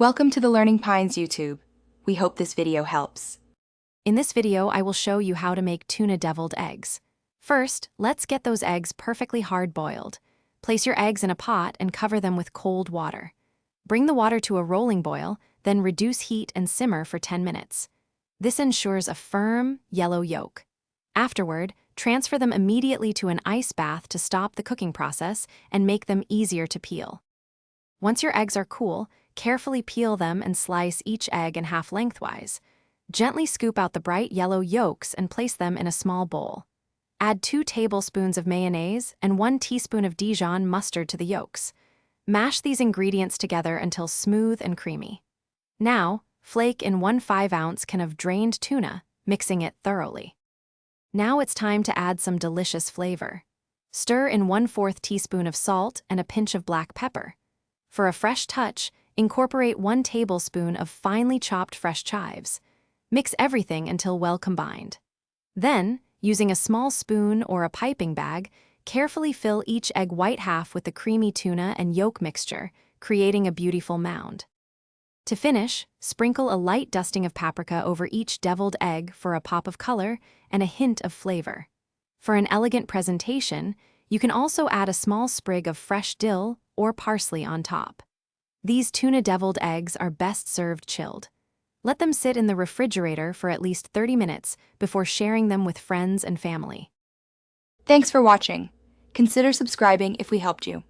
Welcome to the Learning Pines YouTube. We hope this video helps. In this video, I will show you how to make tuna deviled eggs. First, let's get those eggs perfectly hard-boiled. Place your eggs in a pot and cover them with cold water. Bring the water to a rolling boil, then reduce heat and simmer for 10 minutes. This ensures a firm, yellow yolk. Afterward, transfer them immediately to an ice bath to stop the cooking process and make them easier to peel. Once your eggs are cool, carefully peel them and slice each egg in half lengthwise. Gently scoop out the bright yellow yolks and place them in a small bowl. Add 2 tablespoons of mayonnaise and 1 teaspoon of Dijon mustard to the yolks. Mash these ingredients together until smooth and creamy. Now, flake in 1 5-ounce can of drained tuna, mixing it thoroughly. Now it's time to add some delicious flavor. Stir in 1/4 teaspoon of salt and a pinch of black pepper. For a fresh touch, incorporate 1 tablespoon of finely chopped fresh chives. Mix everything until well combined. Then, using a small spoon or a piping bag, carefully fill each egg white half with the creamy tuna and yolk mixture, creating a beautiful mound. To finish, sprinkle a light dusting of paprika over each deviled egg for a pop of color and a hint of flavor. For an elegant presentation, you can also add a small sprig of fresh dill or parsley on top. These tuna deviled eggs are best served chilled. Let them sit in the refrigerator for at least 30 minutes before sharing them with friends and family. Thanks for watching. Consider subscribing if we helped you.